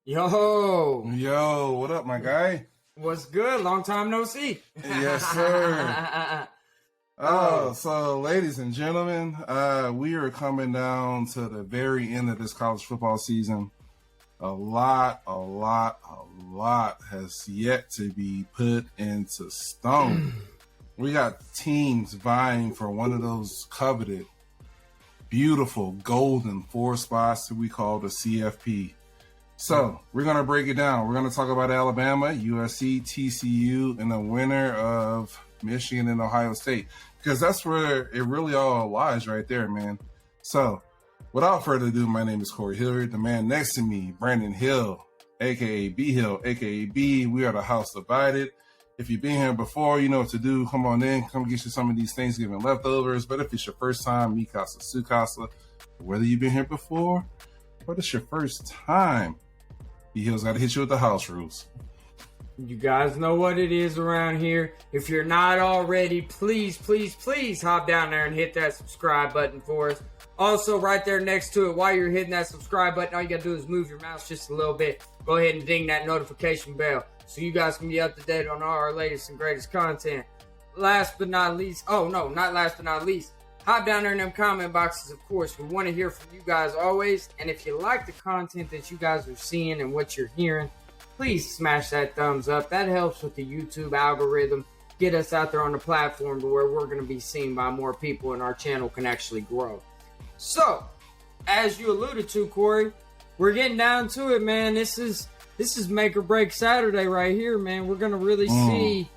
Yo, Yo, what up, my guy? what's good? Long time no see. Yes, sir. Oh, So ladies and gentlemen, we are coming down to the very end of this college football season. A lot has yet to be put into stone. We got teams vying for one of those coveted, beautiful, golden four spots that we call the CFP. So we're going to break it down. We're going to talk about Alabama, USC, TCU, and the winner of Michigan and Ohio State, because that's where it really all lies right there, man. So without further ado, my name is Corey Hilliard. The man next to me, Brandon Hill, a.k.a. B Hill, a.k.a. B. We are the House Divided. If you've been here before, you know what to do. Come on in. Come get you some of these Thanksgiving leftovers. But if it's your first time, mi casa, su casa. Whether you've been here before or it's your first time, B-Hill's got to hit you with the house rules. you guys know what it is around here. If you're not already, please hop down there and hit that subscribe button for us. Also, right there next to it, while you're hitting that subscribe button, all you got to do is move your mouse just a little bit. Go ahead and ding that notification bell so you guys can be up to date on all our latest and greatest content. Last but not least, hop down there in them comment boxes, of course. We want to hear from you guys always. And if you like the content that you guys are seeing and what you're hearing, please smash that thumbs up. That helps with the YouTube algorithm. Get us out there on the platform to where we're going to be seen by more people and our channel can actually grow. So, as you alluded to, Corey, we're getting down to it, man. This is make or break Saturday right here, man. We're going to really see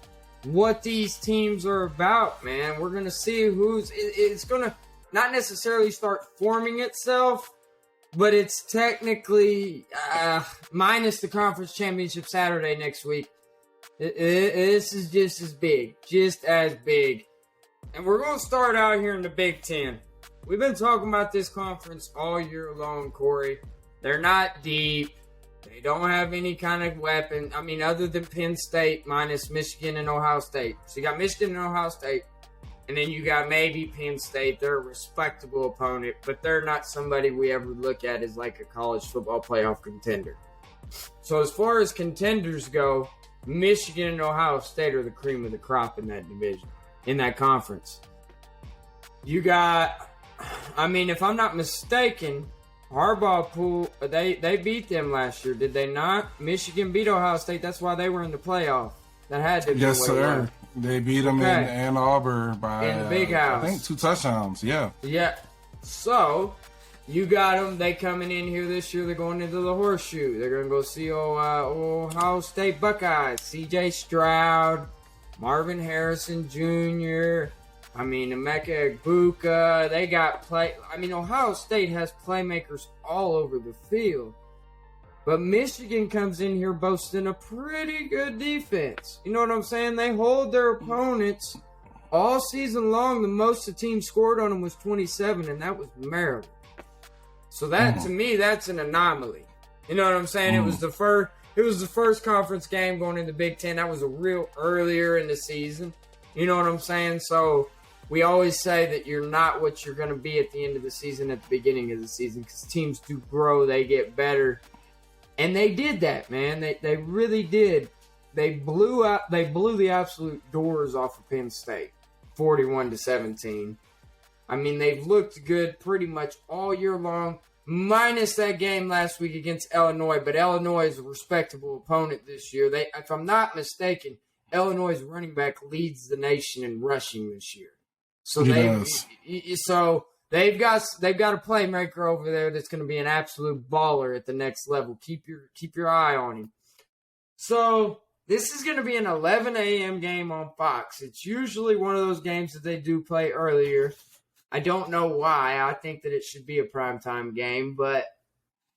what these teams are about, man. We're going to see it's going to not necessarily start forming itself, but it's technically minus the conference championship Saturday next week. This is just as big. And we're going to start out here in the Big Ten. We've been talking about this conference all year long, Corey. They're not deep. They don't have any kind of weapon. I mean, other than Penn State minus Michigan and Ohio State. So you got Michigan and Ohio State. And then you got maybe Penn State. They're a respectable opponent, but they're not somebody we ever look at as like a college football playoff contender. So as far as contenders go, Michigan and Ohio State are the cream of the crop in that division, in that conference. You got, I mean, if I'm not mistaken, Harbaugh pool, they beat them last year, did they not? Michigan beat Ohio State. That's why they were in the playoff. That had to be. Yes, sir. They beat them in Ann Arbor by in the Big House. I think 2 touchdowns. Yeah. So you got them. They coming in here this year. They're going into the Horseshoe. They're going to go see Ohio State Buckeyes. C.J. Stroud, Marvin Harrison Jr., Emeka Egbuka. They got Ohio State has playmakers all over the field. But Michigan comes in here boasting a pretty good defense. You know what I'm saying? They hold their opponents all season long. The most the team scored on them was 27, and that was Maryland. So that, to me, that's an anomaly. You know what I'm saying? It was the first conference game going into Big Ten. That was a real earlier in the season. You know what I'm saying? So we always say that you're not what you're going to be at the end of the season at the beginning of the season, because teams do grow, they get better. And they did that, man. They really did. They blew the absolute doors off of Penn State, 41-17. I mean, they've looked good pretty much all year long, minus that game last week against Illinois. But Illinois is a respectable opponent this year. If I'm not mistaken, Illinois' running back leads the nation in rushing this year. So they've got a playmaker over there that's going to be an absolute baller at the next level. Keep your eye on him. So this is going to be an 11 a.m. game on Fox. It's usually one of those games that they do play earlier. I don't know why. I think that it should be a primetime game, but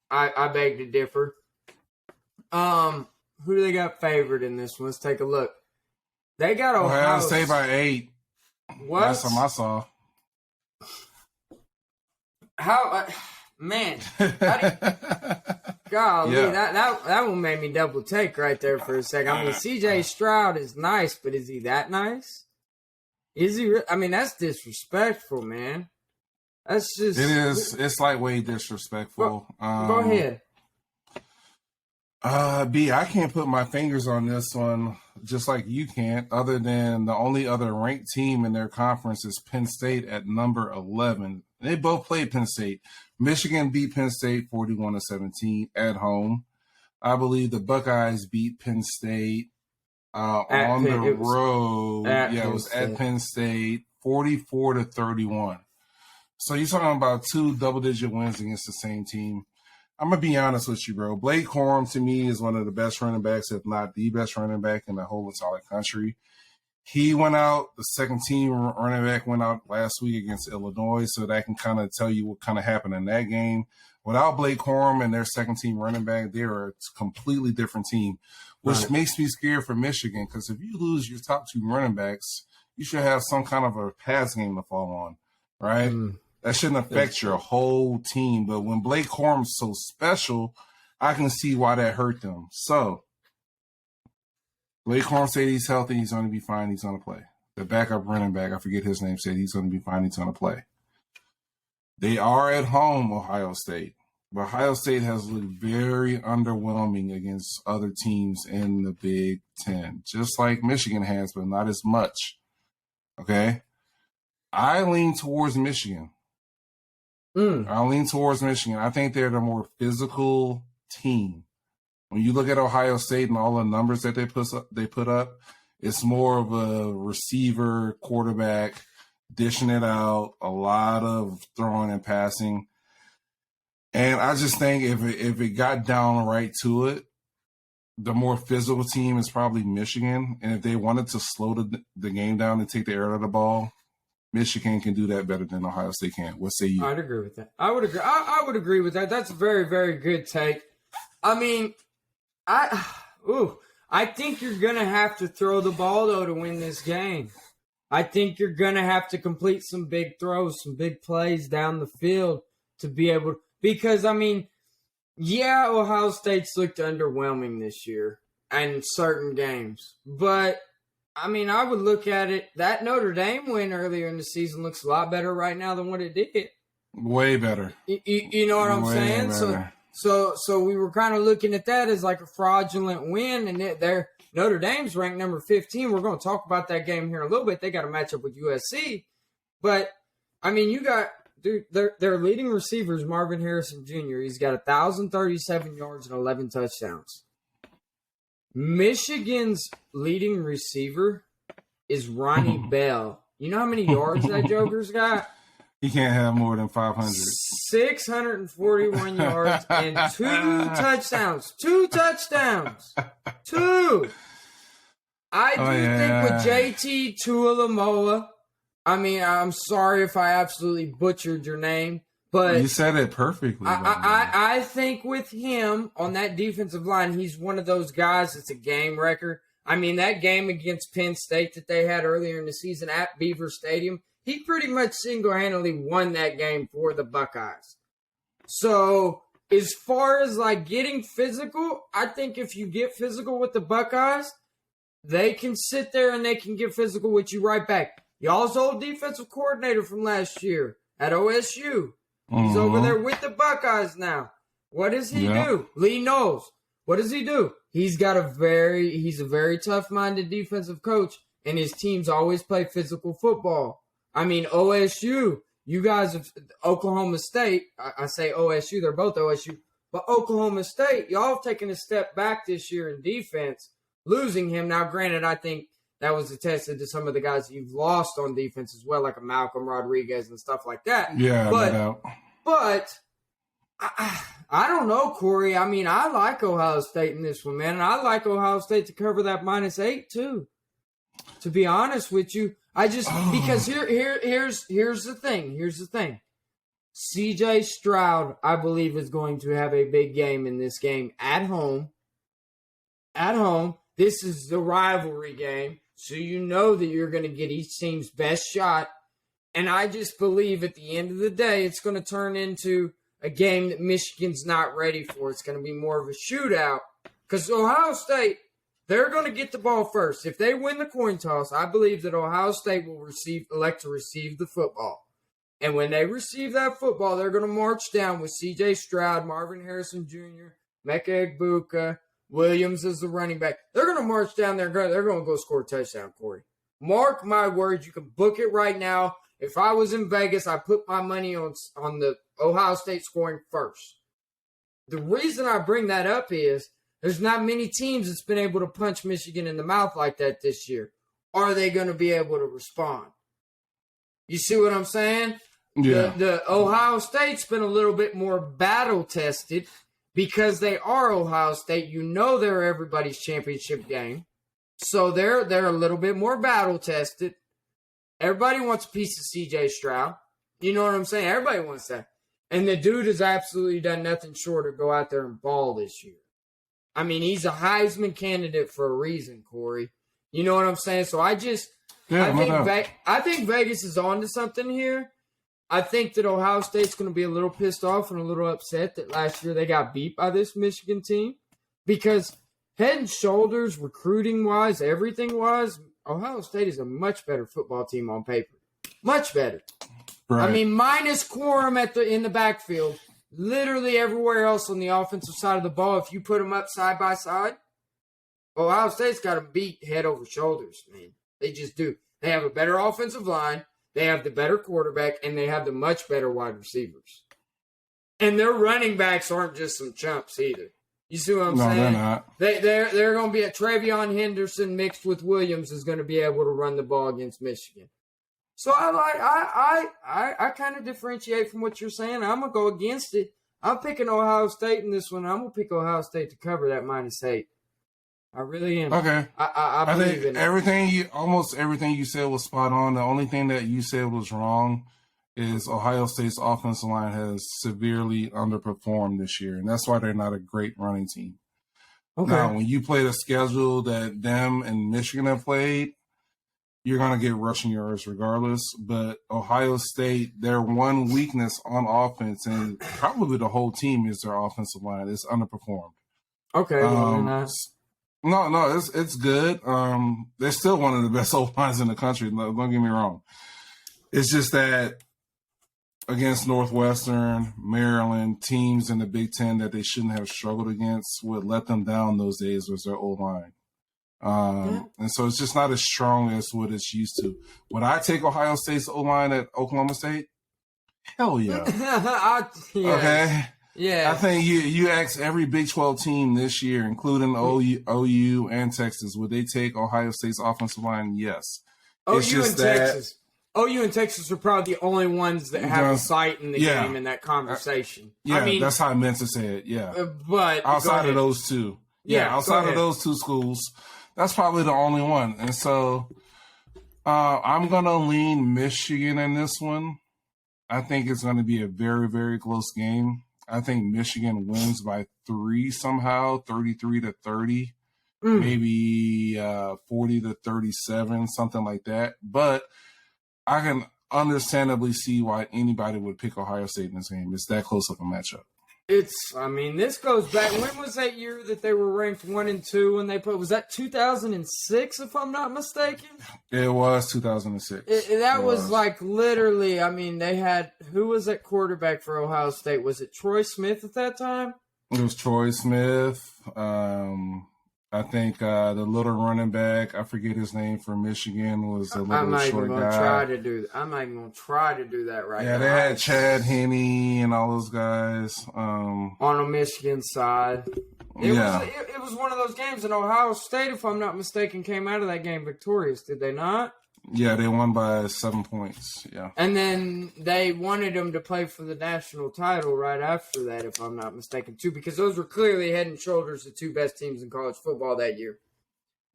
I beg to differ. Who do they got favored in this one? Let's take a look. They got Ohio State by 8. What? Last time I saw. Man, golly, that one made me double take right there for a second. I mean, C.J. Stroud is nice, but is he that nice? Is he? That's disrespectful, man. That's just... It is. It's lightweight disrespectful. Go ahead. B, I can't put my fingers on this one just like you can't, other than the only other ranked team in their conference is Penn State at number 11. They both played Penn State. Michigan beat Penn State 41-17 at home. I believe the Buckeyes beat Penn State on the road. Yeah, it was at Penn State 44-31. So you're talking about 2 double-digit wins against the same team. I'm going to be honest with you, bro. Blake Corum, to me, is one of the best running backs, if not the best running back in the whole entire country. He went out. The second team running back went out last week against Illinois, so that can kind of tell you what kind of happened in that game. Without Blake Corum and their second team running back, they're a completely different team, which makes me scared for Michigan, because if you lose your top 2 running backs, you should have some kind of a pass game to fall on, right? That shouldn't affect your whole team. But when Blake Corum's so special, I can see why that hurt them. So, Blake Corum said he's healthy. He's going to be fine. He's going to play. The backup running back, I forget his name, said he's going to be fine. He's going to play. They are at home, Ohio State. But Ohio State has looked very underwhelming against other teams in the Big Ten, just like Michigan has, but not as much. Okay? I lean towards Michigan. I think they're the more physical team. When you look at Ohio State and all the numbers that they put up, it's more of a receiver, quarterback, dishing it out, a lot of throwing and passing. And I just think if it got down right to it, the more physical team is probably Michigan. And if they wanted to slow the game down and take the air out of the ball, Michigan can do that better than Ohio State can. What say you? I'd agree with that. I would agree. I would agree with that. That's a very, very good take. I mean, I think you're gonna have to throw the ball though to win this game. I think you're gonna have to complete some big throws, some big plays down the field to be able to, because I mean, yeah, Ohio State's looked underwhelming this year in certain games, but I mean, I would look at it. That Notre Dame win earlier in the season looks a lot better right now than what it did. Way better. You know what I'm saying? Better. So we were kind of looking at that as like a fraudulent win, and they're Notre Dame's ranked number 15. We're going to talk about that game here in a little bit. They got a matchup with USC, but I mean, you got their leading receivers, Marvin Harrison Jr. He's got 1,037 yards and 11 touchdowns. Michigan's leading receiver is Ronnie Bell. You know how many yards that Joker's got? He can't have more than 500. 641 yards and 2 touchdowns. 2 touchdowns. 2. I think with JT Tuilamoa, I mean, I'm sorry if I absolutely butchered your name, but you said it perfectly. I think with him on that defensive line, he's one of those guys that's a game wrecker. I mean, that game against Penn State that they had earlier in the season at Beaver Stadium, he pretty much single-handedly won that game for the Buckeyes. So as far as like getting physical, I think if you get physical with the Buckeyes, they can sit there and they can get physical with you right back. Y'all's old defensive coordinator from last year at OSU. He's over there with the Buckeyes now. What does he do? Lee Knowles. What does he do? He's a very tough-minded defensive coach, and his teams always play physical football. I mean, OSU, you guys have Oklahoma State. I say OSU, they're both OSU. But Oklahoma State, y'all have taken a step back this year in defense, losing him. Now, granted, I think that was attested to some of the guys that you've lost on defense as well, like a Malcolm Rodriguez and stuff like that. Yeah, but I don't know, Corey. I mean, I like Ohio State in this one, man. And I like Ohio State to cover that -8, too. To be honest with you, because here's the thing. Here's the thing. CJ Stroud, I believe, is going to have a big game in this game at home. At home. This is the rivalry game. So you know that you're going to get each team's best shot. And I just believe at the end of the day, it's going to turn into a game that Michigan's not ready for. It's going to be more of a shootout. Because Ohio State, they're going to get the ball first. If they win the coin toss, I believe that Ohio State will elect to receive the football. And when they receive that football, they're going to march down with C.J. Stroud, Marvin Harrison Jr., Mecca Egbuka, Williams is the running back. They're going to march down there. They're going to go score a touchdown, Corey. Mark my words. You can book it right now. If I was in Vegas, I put my money on the Ohio State scoring first. The reason I bring that up is there's not many teams that's been able to punch Michigan in the mouth like that this year. Are they going to be able to respond? You see what I'm saying? Yeah. The Ohio State's been a little bit more battle-tested because they are Ohio State. You know they're everybody's championship game. So they're a little bit more battle-tested. Everybody wants a piece of C.J. Stroud. You know what I'm saying? Everybody wants that. And the dude has absolutely done nothing short of go out there and ball this year. I mean, he's a Heisman candidate for a reason, Corey. You know what I'm saying? So I think Vegas is on to something here. I think that Ohio State's going to be a little pissed off and a little upset that last year they got beat by this Michigan team because head and shoulders, recruiting-wise, everything-wise, Ohio State is a much better football team on paper. Much better. Right. I mean, minus Quorum in the backfield, literally everywhere else on the offensive side of the ball, if you put them up side by side, Ohio State's got them beat head over shoulders, man. They just do. They have a better offensive line, they have the better quarterback, and they have the much better wide receivers. And their running backs aren't just some chumps either. You see what I'm saying? No, they're not. They're going to be a Travion Henderson mixed with Williams is going to be able to run the ball against Michigan. So I kind of differentiate from what you're saying. I'm going to go against it. I'm picking Ohio State in this one. I'm going to pick Ohio State to cover that -8. I really am. Okay. I believe think in it. almost everything you said was spot on. The only thing that you said was wrong is Ohio State's offensive line has severely underperformed this year, and that's why they're not a great running team. Okay. Now, when you play the schedule that them and Michigan have played, you're going to get rushing yards regardless. But Ohio State, their one weakness on offense, and probably the whole team, is their offensive line. It's underperformed. Okay. No, it's good. They're still one of the best O-lines in the country. Don't get me wrong. It's just that against Northwestern, Maryland, teams in the Big Ten that they shouldn't have struggled against, would let them down those days was their O-line. And so it's just not as strong as what it's used to. Would I take Ohio State's O-line at Oklahoma State? Hell yeah. Okay. Yeah. I think you ask every Big 12 team this year, including OU and Texas, would they take Ohio State's offensive line? Yes. OU and Texas are probably the only ones that have a sight in the game in that conversation. Yeah, I mean, that's how I meant to say it. Yeah. But outside of those two. Outside of those two schools, that's probably the only one. And so I'm going to lean Michigan in this one. I think it's going to be a very, very close game. I think Michigan wins by 3 somehow, 33-30, maybe 40-37, something like that. But I can understandably see why anybody would pick Ohio State in this game. It's that close of a matchup. This goes back. When was that year that they were ranked 1 and 2 when they played? Was that 2006, if I'm not mistaken? It was 2006. That was like literally, I mean, they had, who was that quarterback for Ohio State? Was it Troy Smith at that time? It was Troy Smith. I think the little running back, I forget his name, for Michigan, was a little short guy. I'm not even going to try to do that right now. Yeah, they had Chad Henne and all those guys. On the Michigan side. It was one of those games, and Ohio State, if I'm not mistaken, came out of that game victorious, did they not? Yeah, they won by 7 points, yeah. And then they wanted them to play for the national title right after that, if I'm not mistaken, too, because those were clearly head and shoulders the 2 best teams in college football that year.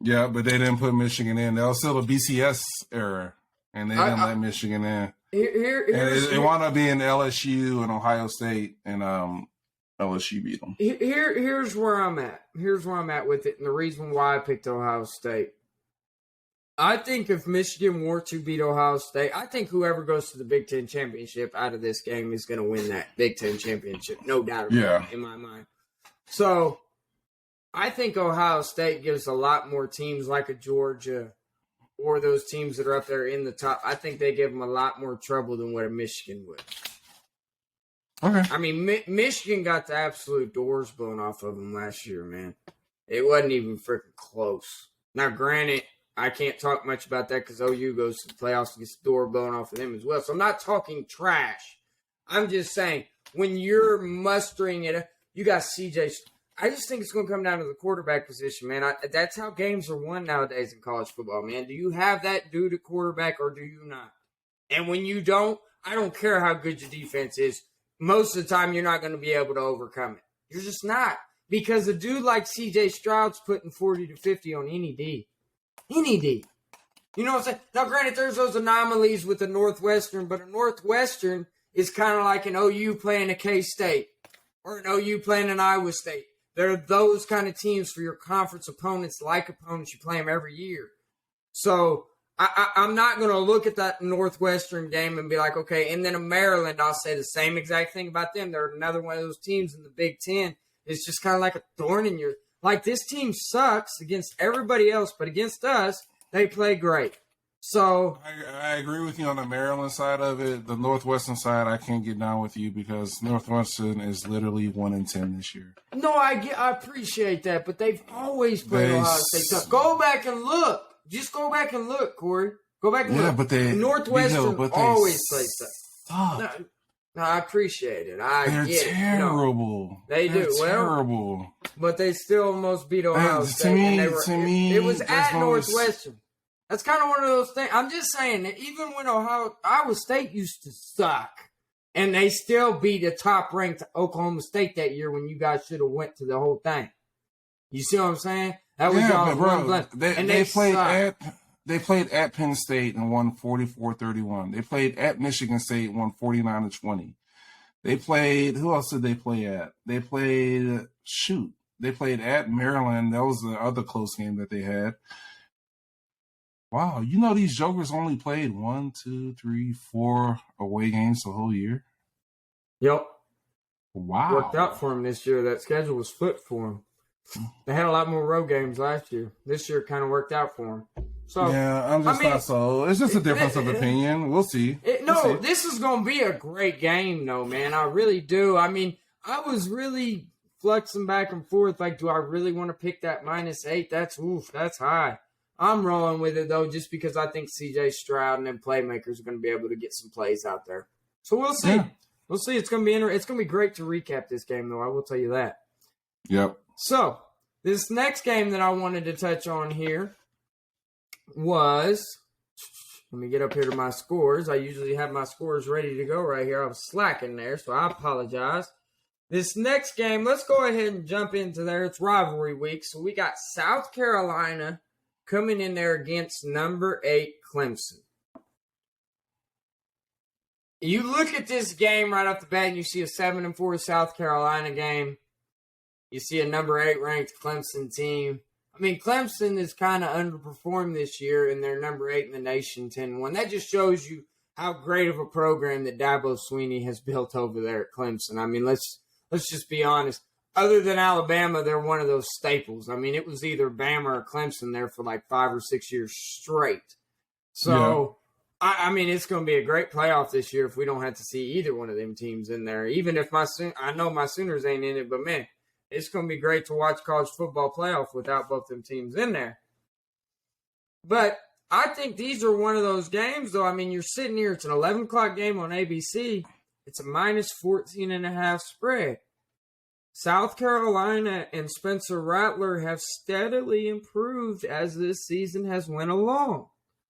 Yeah, but they didn't put Michigan in. That was still a BCS era, and they didn't let Michigan in. It wound up being LSU and Ohio State, and LSU beat them. Here's where I'm at. Here's where I'm at with it, and the reason why I picked Ohio State. I think if Michigan were to beat Ohio State, I think whoever goes to the Big Ten championship out of this game is going to win that Big Ten championship. No doubt about it in my mind. So I think Ohio State gives a lot more teams like a Georgia or those teams that are up there in the top. I think they give them a lot more trouble than what a Michigan would. Okay. I mean, Michigan got the absolute doors blown off of them last year, man. It wasn't even freaking close. Now, granted, I can't talk much about that because OU goes to the playoffs and gets the door blown off of them as well. So I'm not talking trash. I'm just saying, when you're mustering it, you got CJ. I just think it's going to come down to the quarterback position, man. That's how games are won nowadays in college football, man. Do you have that dude at quarterback or do you not? And when you don't, I don't care how good your defense is. Most of the time, you're not going to be able to overcome it. You're just not. Because a dude like C.J. Stroud's putting 40 to 50 on any D. Any D. You know what I'm saying? Now, granted, there's those anomalies with the Northwestern, but a Northwestern is kind of like an OU playing a K-State or an OU playing an Iowa State. There are those kind of teams for your conference opponents, like opponents. You play them every year. So I'm not going to look at that Northwestern game and be like, okay, and then a Maryland, I'll say the same exact thing about them. They're another one of those teams in the Big Ten. It's just kind of like a thorn in your – like this team sucks against everybody else, but against us, they play great. So I agree with you on the Maryland side of it. The Northwestern side, I can't get down with you because Northwestern is literally 1-10 this year. No, I appreciate that, but they've always played Ohio State tough. Go back and look. Just go back and look, Corey. Go back and look. But Northwestern always plays tough. Suck. No, I appreciate it. They're terrible. No, they do. Terrible. But they still almost beat Ohio State. To me, it was at Northwestern. That's kind of one of those things. I'm just saying that even when Iowa State used to suck, and they still beat a top-ranked Oklahoma State that year when you guys should have went to the whole thing. You see what I'm saying? That was y'all's one blend. They played at Penn State and won 44-31. They played at Michigan State and won 49-20. They played, who else did they play at? They played at Maryland. That was the other close game that they had. Wow, these jokers only played 1, 2, 3, 4 away games the whole year? Yep. Wow. Worked out for them this year. That schedule was flipped for them. They had a lot more road games last year. This year kind of worked out for them. So yeah, not so. It's just a difference of opinion. We'll see. This is going to be a great game, though, man. I really do. I mean, I was really flexing back and forth. Like, do I really want to pick that -8? That's high. I'm rolling with it, though, just because I think C.J. Stroud and them playmakers are going to be able to get some plays out there. So we'll see. Yeah. We'll see. It's going to be it's going to be great to recap this game, though. I will tell you that. Yep. So this next game that I wanted to touch on here was, let me get up here to my scores. I usually have my scores ready to go right here. I was slacking there, so I apologize. This next game, let's go ahead and jump into there. It's rivalry week, so we got South Carolina coming in there against number 8 Clemson. You look at this game right off the bat, and you see a 7-4 South Carolina game. You see a number 8 ranked Clemson team. I mean, Clemson is kind of underperformed this year, and they're number 8 in the nation, 10-1. That just shows you how great of a program that Dabo Swinney has built over there at Clemson. I mean, let's just be honest. Other than Alabama, they're one of those staples. I mean, it was either Bama or Clemson there for like 5 or 6 years straight. So, yeah. I mean, it's going to be a great playoff this year if we don't have to see either one of them teams in there. Even if I know my Sooners ain't in it, but man, it's going to be great to watch college football playoff without both them teams in there. But I think these are one of those games, though. I mean, you're sitting here. It's an 11 o'clock game on ABC. It's a -14.5 spread. South Carolina and Spencer Rattler have steadily improved as this season has went along.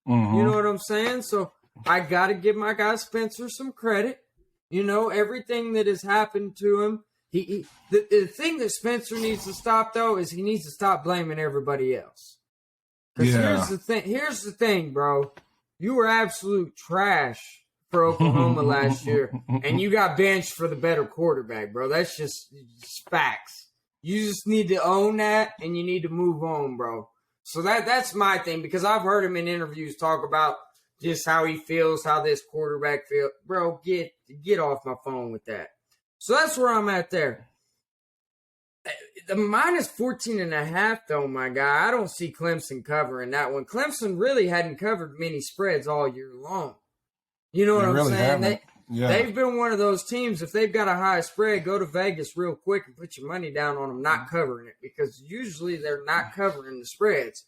Mm-hmm. You know what I'm saying? So I got to give my guy Spencer some credit. Everything that has happened to him. The thing that Spencer needs to stop, though, is he needs to stop blaming everybody else. Because here's the thing, bro. You were absolute trash for Oklahoma last year, and you got benched for the better quarterback, bro. That's just facts. You just need to own that, and you need to move on, bro. So that's my thing, because I've heard him in interviews talk about just how he feels, how this quarterback feels. Bro, get off my phone with that. So that's where I'm at there. The -14.5, though, my guy, I don't see Clemson covering that one. Clemson really hadn't covered many spreads all year long. You know what I'm saying? Yeah. They've been one of those teams, if they've got a high spread, go to Vegas real quick and put your money down on them not covering it, because usually they're not covering the spreads.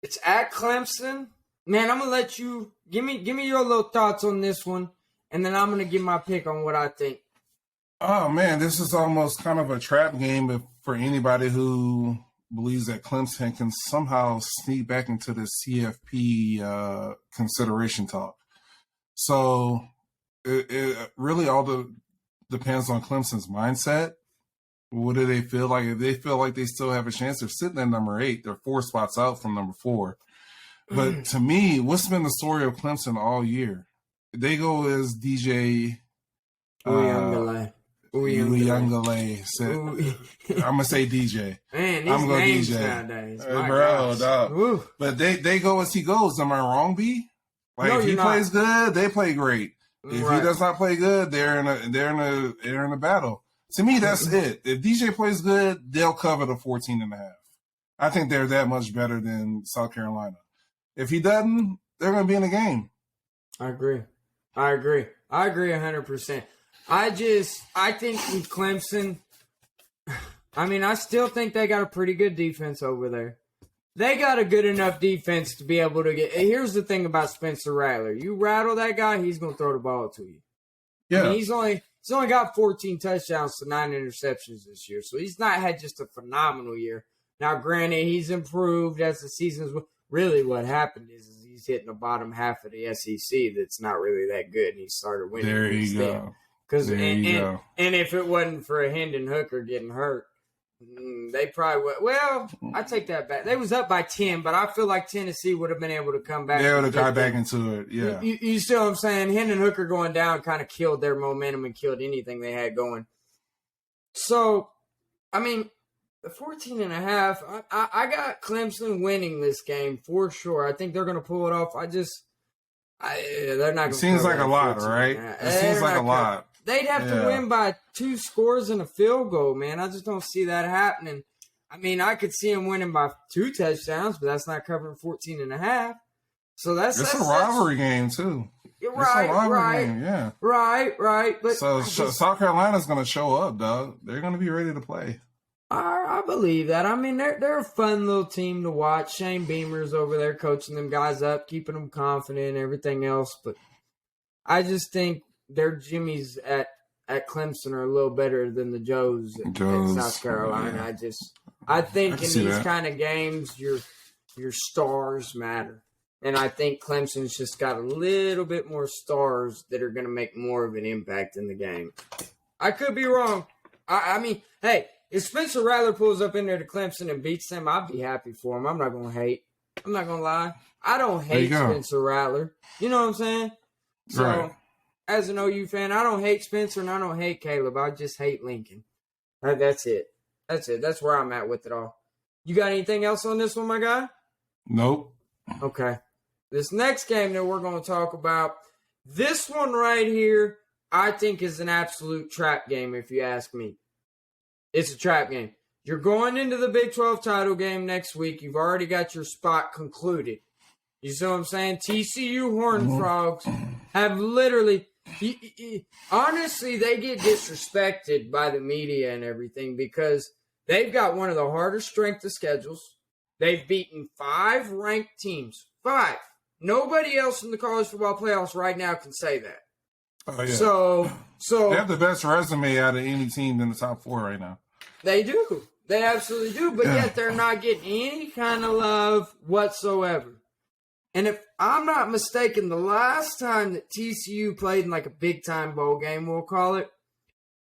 It's at Clemson. Man, I'm going to let you give me your little thoughts on this one, and then I'm going to give my pick on what I think. Oh, man, this is almost kind of a trap game for anybody who believes that Clemson can somehow sneak back into the CFP consideration talk. So it really all depends on Clemson's mindset. What do they feel like? If they feel like they still have a chance, they're sitting at number 8. They're 4 spots out from number 4. But to me, what's been the story of Clemson all year? They go as DJ Uyunglele. I'm gonna say DJ. Man, these I'm gonna names DJ nowadays, bro. Dog. But they go as he goes. Am I wrong, B? Like No, if he plays good, they play great. If he does not play good, they're in a battle. To me, that's it. If DJ plays good, they'll cover the 14.5. I think they're that much better than South Carolina. If he doesn't, they're going to be in the game. I agree 100%. I think with Clemson, I mean, I still think they got a pretty good defense over there. They got a good enough defense to be able to get. Here's the thing about Spencer Rattler: you rattle that guy, he's going to throw the ball to you. Yeah, I mean, he's only got 14 touchdowns to 9 interceptions this year, so he's not had just a phenomenal year. Now, granted, he's improved as the season's. Really, what happened is he's hitting the bottom half of the SEC. That's not really that good, and he started winning. There you go. And if it wasn't for a Hendon Hooker getting hurt, they probably would. Well, I take that back. They was up by 10, but I feel like Tennessee would have been able to come back. They would have got back into it, yeah. You see what I'm saying? Hendon Hooker going down kind of killed their momentum and killed anything they had going. So, I mean, the 14.5, I got Clemson winning this game for sure. I think they're going to pull it off. They're not going to. It seems like a lot, right? It seems like a lot. They'd have to win by 2 scores and a field goal, man. I just don't see that happening. I mean, I could see them winning by 2 touchdowns, but that's not covering 14.5. So it's a rivalry game too. Right, game, yeah. Right. But South Carolina's going to show up, dog. They're going to be ready to play. I believe that. I mean, they're a fun little team to watch. Shane Beamer's over there coaching them guys up, keeping them confident and everything else. But I just think their Jimmies at Clemson are a little better than the Joes at South Carolina. Yeah. I think in these kind of games, your stars matter. And I think Clemson's just got a little bit more stars that are going to make more of an impact in the game. I could be wrong. I mean, hey, if Spencer Rattler pulls up in there to Clemson and beats them, I'd be happy for him. I'm not going to hate. I'm not going to lie. I don't hate Spencer Rattler. You know what I'm saying? So, as an OU fan, I don't hate Spencer and I don't hate Caleb. I just hate Lincoln. That's it. That's where I'm at with it all. You got anything else on this one, my guy? Nope. Okay. This next game that we're going to talk about, this one right here, I think is an absolute trap game, if you ask me. It's a trap game. You're going into the Big 12 title game next week. You've already got your spot concluded. You see what I'm saying? TCU Horned Frogs have literally... honestly, they get disrespected by the media and everything because they've got one of the hardest strength of schedules. They've beaten 5 ranked teams. 5. Nobody else in the college football playoffs right now can say that. Oh, yeah. So they have the best resume out of any team in the top 4 right now. They do. They absolutely do. But yet they're not getting any kind of love whatsoever. And if I'm not mistaken, the last time that TCU played in like a big-time bowl game, we'll call it,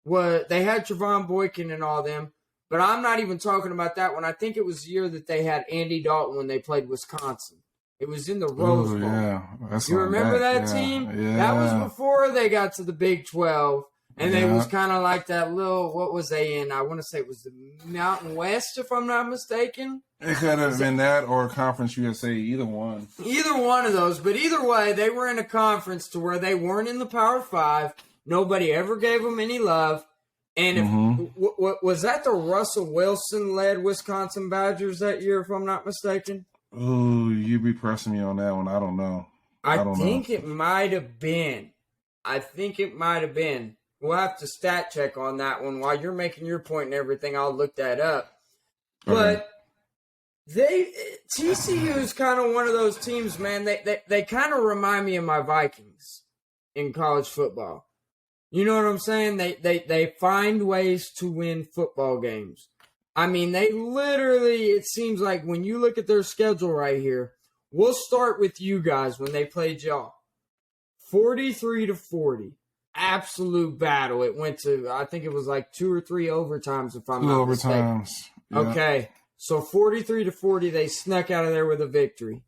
they had Trevon Boykin and all them. But I'm not even talking about that one. I think it was the year that they had Andy Dalton when they played Wisconsin. It was in the Rose Bowl. Yeah. You remember that team? Yeah. That was before they got to the Big 12. And they was kind of like that little, what was they in? I want to say it was the Mountain West, if I'm not mistaken. It could have been that or Conference USA, either one. Either one of those. But either way, they were in a conference to where they weren't in the Power 5. Nobody ever gave them any love. And was that the Russell Wilson-led Wisconsin Badgers that year, if I'm not mistaken? Oh, you be pressing me on that one. I don't know. I I don't know. think it might have been. We'll have to stat check on that one. While you're making your point and everything, I'll look that up. Okay. But TCU is kind of one of those teams, man. They kind of remind me of my Vikings in college football. You know what I'm saying? They find ways to win football games. I mean, they literally, it seems like when you look at their schedule right here, we'll start with you guys when they played y'all. 43-40. Absolute battle. It went to, I think it was like 2 or 3 overtimes if I'm not mistaken. Overtimes. Yeah. Okay. So 43-40, they snuck out of there with a victory.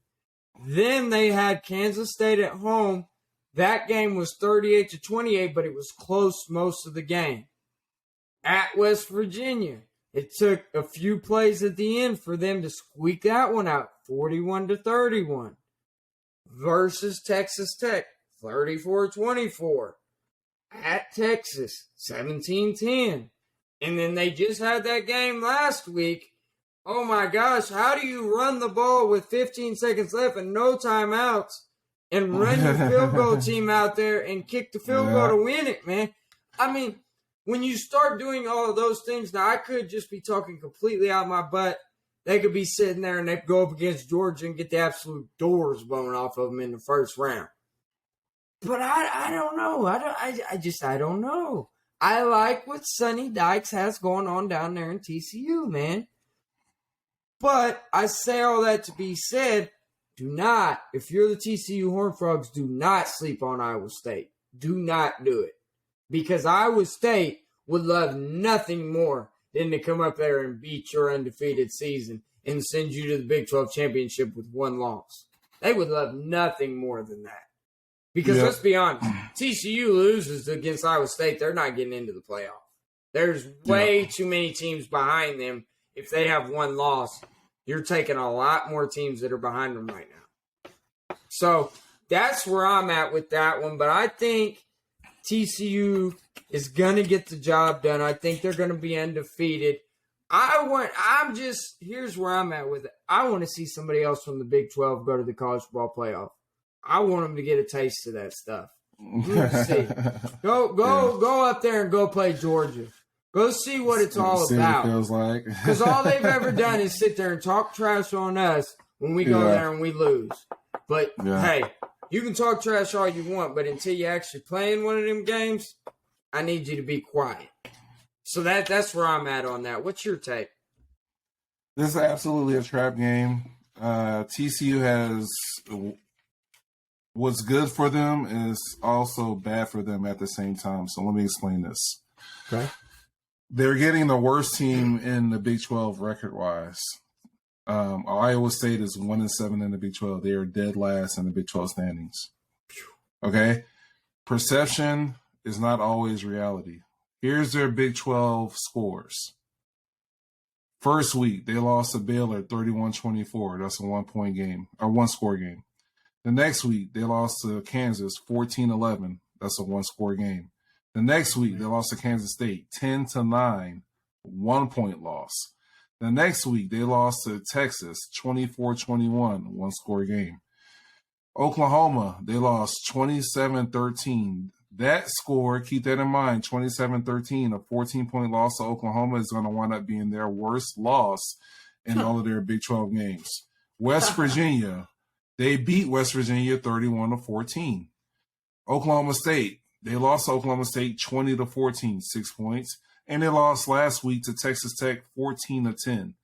Then they had Kansas State at home. That game was 38-28, but it was close most of the game. At West Virginia, it took a few plays at the end for them to squeak that one out, 41-31. Versus Texas Tech, 34-24. At Texas, 17-10. And then they just had that game last week. Oh my gosh, how do you run the ball with 15 seconds left and no timeouts and run your field goal team out there and kick the field goal to win it, man? I mean, when you start doing all of those things, now I could just be talking completely out of my butt. They could be sitting there and they go up against Georgia and get the absolute doors blown off of them in the first round. But I don't know. I don't know. I like what Sonny Dykes has going on down there in TCU, man. But I say all that to be said, do not, if you're the TCU Horned Frogs, do not sleep on Iowa State. Do not do it. Because Iowa State would love nothing more than to come up there and beat your undefeated season and send you to the Big 12 championship with 1 loss. They would love nothing more than that. Because let's be honest, TCU loses against Iowa State, they're not getting into the playoff. There's way too many teams behind them. If they have 1 loss, you're taking a lot more teams that are behind them right now. So that's where I'm at with that one. But I think TCU is going to get the job done. I think they're going to be undefeated. Here's where I'm at with it. I want to see somebody else from the Big 12 go to the college football playoff. I want them to get a taste of that stuff. See. Go up there and go play Georgia. Go see what it's all about. What it feels like. Because all they've ever done is sit there and talk trash on us when we go there and we lose. But, hey, you can talk trash all you want, but until you actually play in one of them games, I need you to be quiet. So that's where I'm at on that. What's your take? This is absolutely a trap game. TCU has what's good for them is also bad for them at the same time. So let me explain this. Okay. They're getting the worst team in the Big 12 record-wise. Iowa State is 1-7 in the Big 12. They are dead last in the Big 12 standings. Okay? Perception is not always reality. Here's their Big 12 scores. First week, they lost to Baylor 31-24. That's a 1-point game, or 1-score game. The next week, they lost to Kansas 14-11. That's a 1-score game. The next week, they lost to Kansas State 10-9, 1-point loss. The next week, they lost to Texas 24-21, 1-score game. Oklahoma, they lost 27-13. That score, keep that in mind, 27-13, a 14-point loss to Oklahoma is going to wind up being their worst loss in all of their Big 12 games. West Virginia, they beat West Virginia 31-14. Oklahoma State, they lost to Oklahoma State 20-14, 6 points. And they lost last week to Texas Tech 14-10.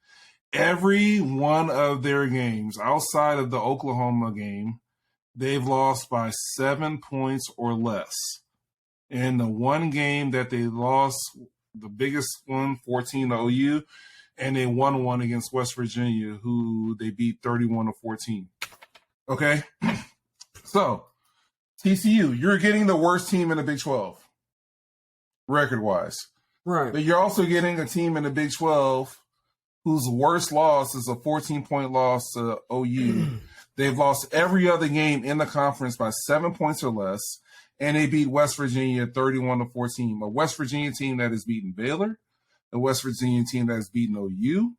Every one of their games outside of the Oklahoma game, they've lost by 7 points or less. In the one game that they lost, the biggest one, 14 to OU, and they won one against West Virginia, who they beat 31-14. Okay? So, TCU, you're getting the worst team in the Big 12, record-wise. Right. But you're also getting a team in the Big 12 whose worst loss is a 14-point loss to OU. They've lost every other game in the conference by 7 points or less, and they beat West Virginia 31-14. A West Virginia team that has beaten Baylor, a West Virginia team that has beaten OU,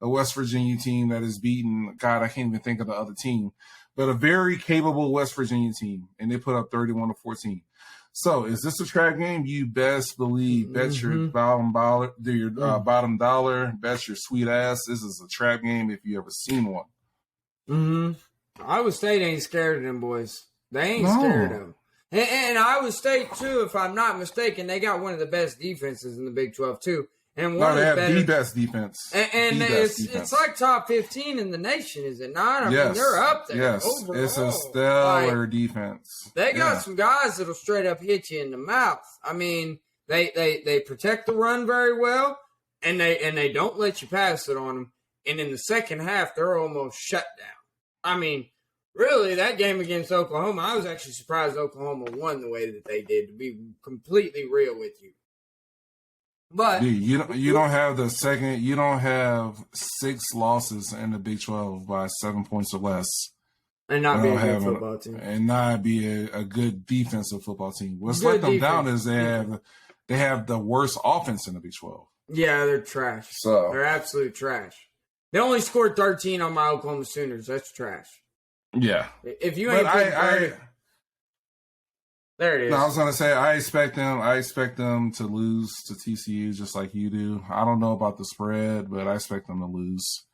a West Virginia team that has beaten, God, I can't even think of the other team. but a very capable West Virginia team, and they put up 31-14. So, is this a trap game? You best believe, bet your bottom dollar, bottom dollar, bet your sweet ass. This is a trap game if you ever seen one. Iowa State ain't scared of them boys. They ain't scared of them. And Iowa State, too, if I'm not mistaken, they got one of the best defenses in the Big 12, too. And one they have the best defense. And it's like top 15 in the nation, is it not? I mean, they're up there. Yes, overall. It's a stellar defense. They got some guys that'll straight up hit you in the mouth. I mean, they protect the run very well, and they don't let you pass it on them. And in the second half, they're almost shut down. I mean, really, that game against Oklahoma, I was actually surprised Oklahoma won the way that they did, to be completely real with you. But dude, you don't have the second. You don't have 6 losses in the Big 12 by 7 points or less, and not be a good football team, and not be a good defensive football team. What's let them down is they have the worst offense in the Big 12. Yeah, they're trash. So they're absolute trash. They only scored 13 on my Oklahoma Sooners. That's trash. Yeah. If you ain't there it is. No, I was gonna say I expect them to lose to TCU just like you do. I don't know about the spread, but I expect them to lose.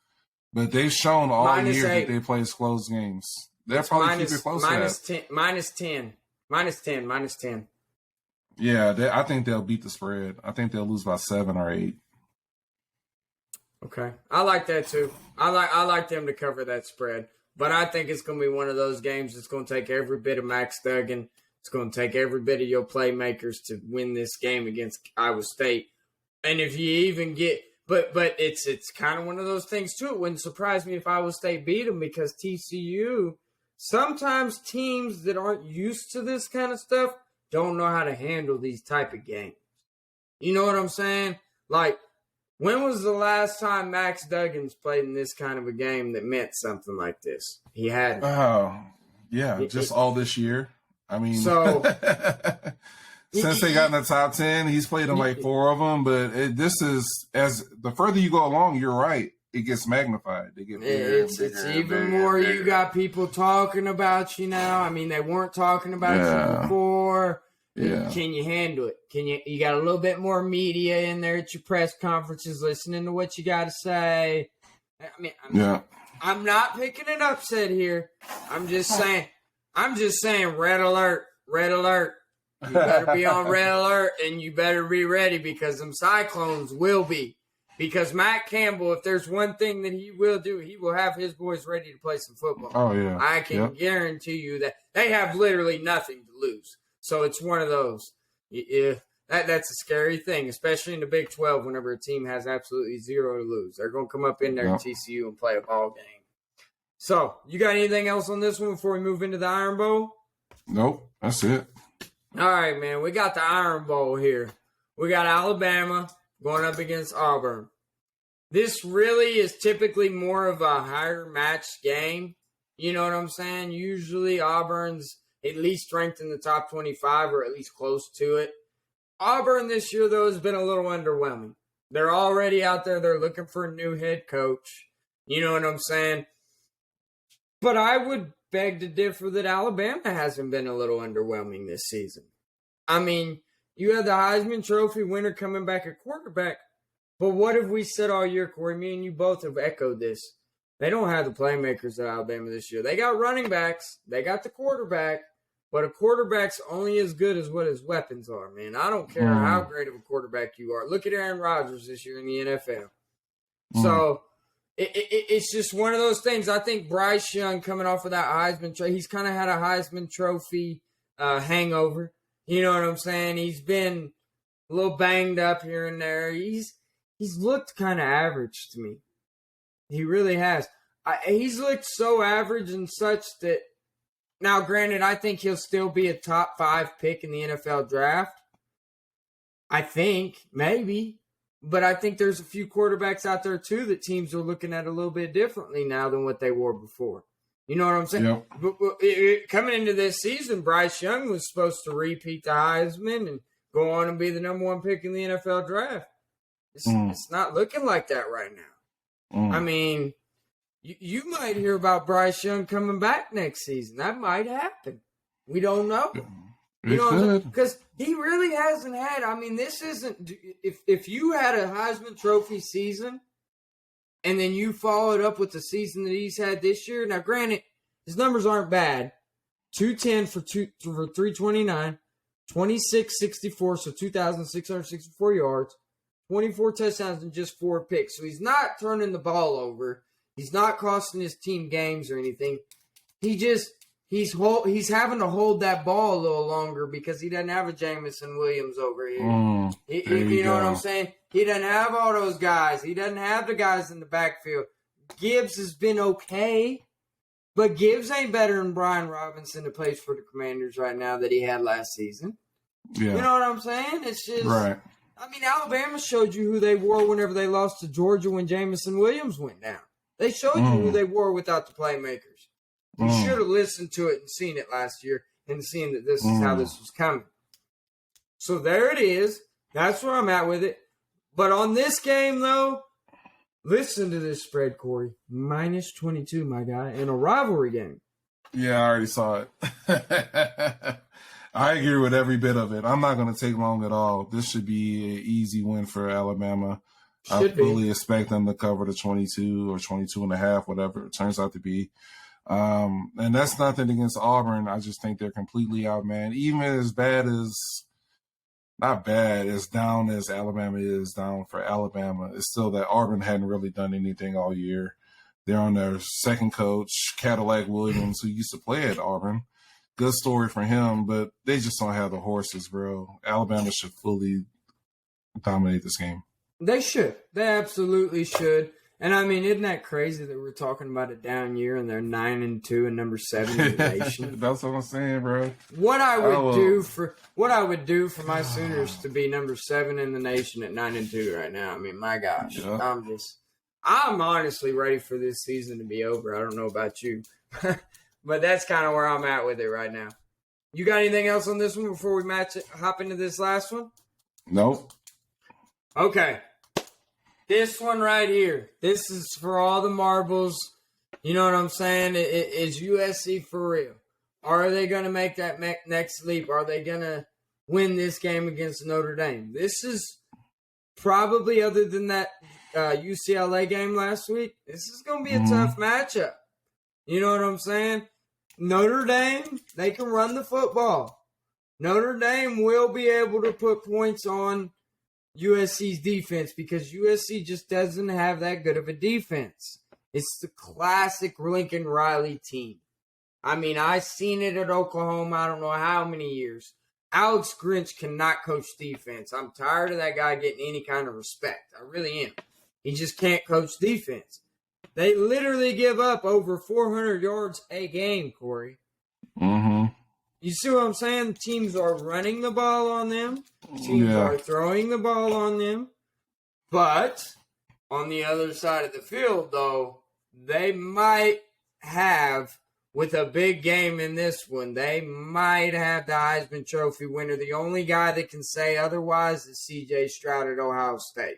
But they've shown all year that they play close games. They'll probably keep it close. Minus 10. Yeah, I think they'll beat the spread. I think they'll lose by 7 or 8. Okay, I like that too. I like them to cover that spread, but I think it's going to be one of those games that's going to take every bit of Max Duggan. It's going to take every bit of your playmakers to win this game against Iowa State. And if you even get, but it's kind of one of those things too. It wouldn't surprise me if Iowa State beat them because TCU, sometimes teams that aren't used to this kind of stuff don't know how to handle these type of games. You know what I'm saying? Like, when was the last time Max Duggins played in this kind of a game that meant something like this? He had. Oh, yeah, just all this year. I mean, so since they got in the top 10, he's played in like 4 of them. But this is, as the further you go along, you're right. It gets magnified. They get bigger, it's even more. You got people talking about you now. I mean, they weren't talking about you before. Yeah. Can you handle it? You got a little bit more media in there at your press conferences, listening to what you got to say. I mean, I'm not picking an upset here. I'm just saying, red alert. You better be on red alert, and you better be ready because them Cyclones will be. Because Matt Campbell, if there's one thing that he will do, he will have his boys ready to play some football. Oh, yeah. I can guarantee you that they have literally nothing to lose. So it's one of those. That's a scary thing, especially in the Big 12 whenever a team has absolutely 0 to lose. They're going to come up in there at TCU and play a ball game. So, you got anything else on this one before we move into the Iron Bowl? Nope, that's it. All right, man. We got the Iron Bowl here. We got Alabama going up against Auburn. This really is typically more of a higher matched game. You know what I'm saying? Usually Auburn's at least ranked in the top 25 or at least close to it. Auburn this year, though, has been a little underwhelming. They're already out there. They're looking for a new head coach. You know what I'm saying? But I would beg to differ that Alabama hasn't been a little underwhelming this season. I mean, you had the Heisman Trophy winner coming back at quarterback. But what have we said all year, Corey? Me and you both have echoed this. They don't have the playmakers at Alabama this year. They got running backs. They got the quarterback. But a quarterback's only as good as what his weapons are, man. I don't care how great of a quarterback you are. Look at Aaron Rodgers this year in the NFL. So it's just one of those things. I think Bryce Young coming off of that Heisman Trophy, he's kind of had a Heisman Trophy hangover. You know what I'm saying? He's been a little banged up here and there. He's looked kind of average to me. He really has. He's looked so average and such that, now, granted, I think he'll still be a top 5 pick in the NFL draft. I think, maybe. But I think there's a few quarterbacks out there, too, that teams are looking at a little bit differently now than what they were before. You know what I'm saying? Yep. But coming into this season, Bryce Young was supposed to repeat the Heisman and go on and be the number 1 pick in the NFL draft. It's not looking like that right now. I mean, You might hear about Bryce Young coming back next season. That might happen. We don't know. You know, because he really hasn't had. I mean, this isn't. If you had a Heisman Trophy season, and then you followed up with the season that he's had this year. Now, granted, his numbers aren't bad. 210 for 329, 2664, so 2,664 yards, 24 touchdowns and just 4 picks. So he's not turning the ball over. He's not costing his team games or anything. He's having to hold that ball a little longer because he doesn't have a Jamison Williams over here. You know what I'm saying? He doesn't have all those guys. He doesn't have the guys in the backfield. Gibbs has been okay, but Gibbs ain't better than Brian Robinson that plays for the Commanders right now that he had last season. Yeah. You know what I'm saying? It's just right. I mean, Alabama showed you who they were whenever they lost to Georgia when Jamison Williams went down. They showed you who they were without the playmakers. You should have listened to it and seen it last year and seen that this is how this was coming. So there it is. That's where I'm at with it. But on this game, though, listen to this spread, Corey. Minus 22, my guy, in a rivalry game. Yeah, I already saw it. I agree with every bit of it. I'm not going to take long at all. This should be an easy win for Alabama. I fully expect them to cover the 22 or 22 and a half, whatever it turns out to be. And that's nothing against Auburn. I just think they're completely outmanned. Even as bad as, not bad, as down as Alabama is down for Alabama, it's still that Auburn hadn't really done anything all year. They're on their second coach, Cadillac Williams, who used to play at Auburn. Good story for him, but they just don't have the horses, bro. Alabama should fully dominate this game. They should. They absolutely should. And I mean, isn't that crazy that we're talking about a down year and they're 9-2 and number 7 in the nation? That's what I'm saying, bro. What I would do for my Sooners to be number 7 in the nation at 9-2 right now. I mean, my gosh, yeah. I'm honestly ready for this season to be over. I don't know about you, but that's kind of where I'm at with it right now. You got anything else on this one before we hop into this last one? Nope. Okay. This one right here, this is for all the marbles. You know what I'm saying? Is USC for real? Are they going to make that next leap? Are they going to win this game against Notre Dame? This is probably, other than that UCLA game last week, this is going to be a tough matchup. You know what I'm saying? Notre Dame, they can run the football. Notre Dame will be able to put points on USC's defense because USC just doesn't have that good of a defense. It's the classic Lincoln Riley team. I mean, I've seen it at Oklahoma, I don't know how many years. Alex Grinch cannot coach defense. I'm tired of that guy getting any kind of respect. I really am. He just can't coach defense. They literally give up over 400 yards a game, Corey. Mm-hmm. You see what I'm saying? Teams are running the ball on them. Teams are throwing the ball on them. But on the other side of the field, though, they might have, with a big game in this one, they might have the Heisman Trophy winner. The only guy that can say otherwise is C.J. Stroud at Ohio State.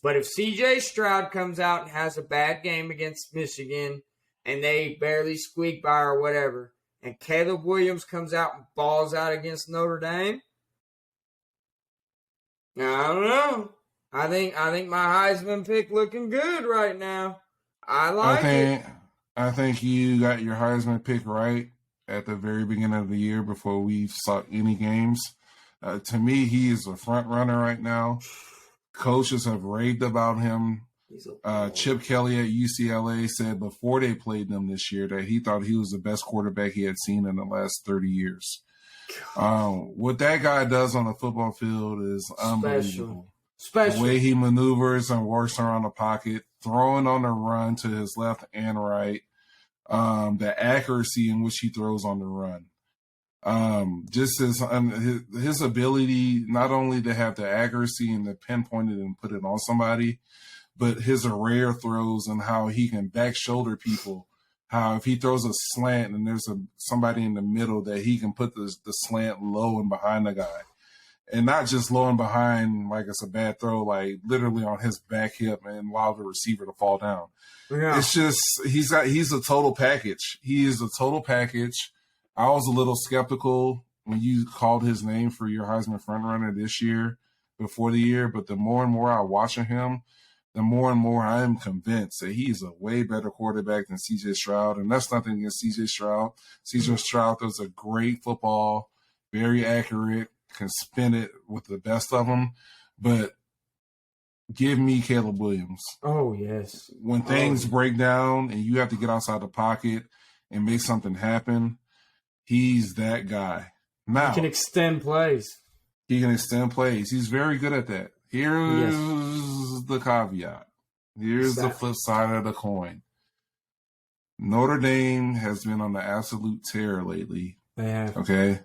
But if C.J. Stroud comes out and has a bad game against Michigan and they barely squeak by or whatever, and Caleb Williams comes out and balls out against Notre Dame, I don't know. I think my Heisman pick looking good right now. I think you got your Heisman pick right at the very beginning of the year before we saw any games. To me, he is a front runner right now. Coaches have raved about him. Chip Kelly at UCLA said before they played them this year that he thought he was the best quarterback he had seen in the last 30 years. What that guy does on the football field is unbelievable. Special. The way he maneuvers and works around the pocket, throwing on the run to his left and right, the accuracy in which he throws on the run. Just his ability not only to have the accuracy and to pinpoint it and put it on somebody, but his array of throws and how he can back shoulder people. How if he throws a slant and there's somebody in the middle that he can put the slant low and behind the guy. and not just low and behind like it's a bad throw, like literally on his back hip and allow the receiver to fall down. Yeah. It's just he's a total package. He is a total package. I was a little skeptical when you called his name for your Heisman frontrunner this year before the year, but the more and more I watch him, the more and more I am convinced that he's a way better quarterback than C.J. Stroud, and that's nothing against C.J. Stroud. C.J. Stroud does a great football, very accurate, can spin it with the best of them, but give me Caleb Williams. Oh, yes. When things break down and you have to get outside the pocket and make something happen, he's that guy. Now, He can extend plays. He's very good at that. Here's the caveat. Here's the flip side of the coin. Notre Dame has been on the absolute tear lately. They have. Okay.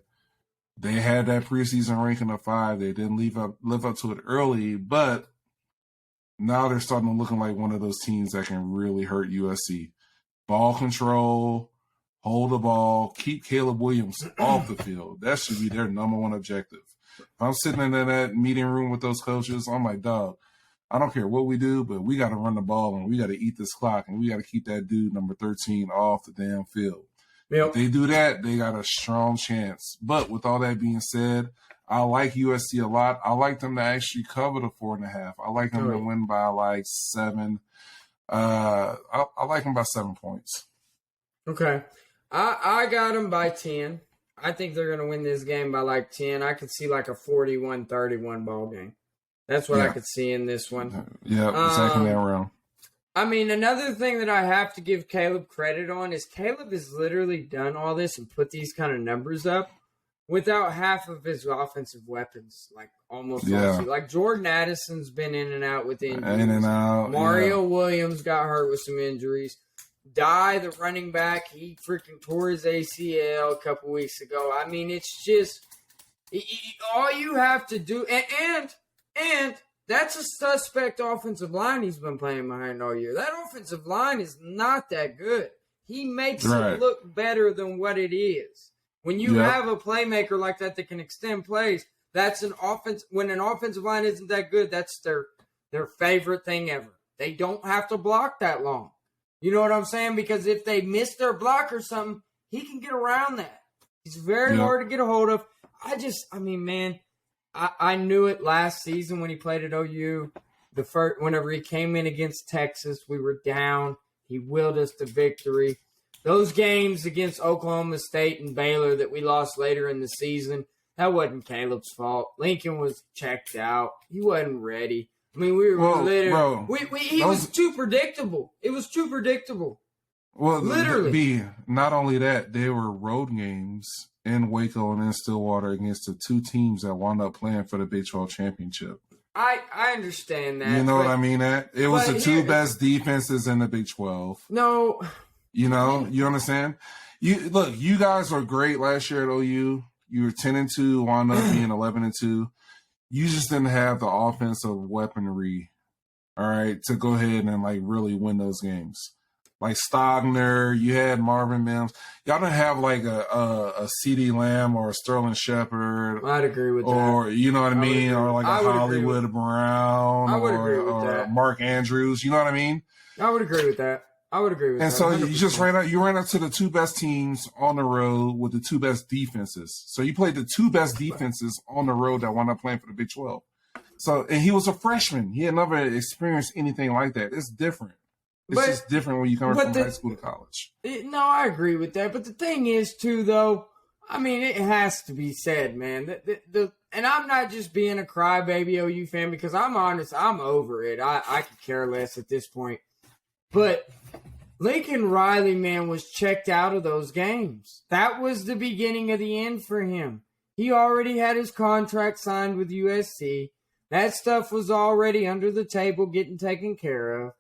They had that preseason ranking of 5. They didn't live up to it early, but now they're starting to looking like one of those teams that can really hurt USC. Ball control, hold the ball, keep Caleb Williams off the field. That should be their number one objective. If I'm sitting in that meeting room with those coaches, I'm like, dog, I don't care what we do, but we got to run the ball and we got to eat this clock and we got to keep that dude number 13 off the damn field. Yep. If they do that, they got a strong chance. But with all that being said, I like USC a lot. I like them to actually cover the 4.5. I like them to win by like 7. I like them by 7 points. Okay. I got them by 10. I think they're going to win this game by like 10. I could see like a 41-31 ball game. That's what I could see in this one. Yeah, second round. I mean, another thing that I have to give Caleb credit on is Caleb has literally done all this and put these kind of numbers up without half of his offensive weapons, like almost. Like Jordan Addison's been in and out with injuries. In and out. Mario Williams got hurt with some injuries. Dye, the running back, he freaking tore his ACL a couple weeks ago. I mean, it's just all you have to do, and that's a suspect offensive line he's been playing behind all year. That offensive line is not that good. He makes it look better than what it is. When you have a playmaker like that can extend plays, that's an offense. When an offensive line isn't that good, that's their favorite thing ever. They don't have to block that long. You know what I'm saying? Because if they miss their block or something, he can get around that. He's very hard to get a hold of. I knew it last season when he played at OU. Whenever he came in against Texas, we were down. He willed us to victory. Those games against Oklahoma State and Baylor that we lost later in the season, that wasn't Caleb's fault. Lincoln was checked out. He wasn't ready. I mean, we were literally. He was too predictable. It was too predictable. Well, literally. Not only that, they were road games in Waco and in Stillwater against the two teams that wound up playing for the Big 12 championship. I understand that. You know what I mean? It was the two best defenses in the Big 12. No. You know, you understand? You guys were great last year at OU. You were 10-2, wound up being 11-2. You just didn't have the offensive weaponry, all right, to go ahead and like really win those games. Like Stogner, you had Marvin Mims. Y'all didn't have like a C.D. Lamb or a Sterling Shepard. I'd agree with that. Or, you know what I mean? Or like a Hollywood Brown. I would agree with or that. Mark Andrews. You know what I mean? I would agree with that. And so 100%. You just ran out to the two best teams on the road with the two best defenses. So you played the two best defenses on the road that wound up playing for the Big 12. So, and he was a freshman. He had never experienced anything like that. It's different. It's just different when you come from high school to college. No, I agree with that. But the thing is, too, though, I mean, it has to be said, man. And I'm not just being a crybaby OU fan because I'm honest. I'm over it. I could care less at this point. But Lincoln Riley, man, was checked out of those games. That was the beginning of the end for him. He already had his contract signed with USC. That stuff was already under the table getting taken care of.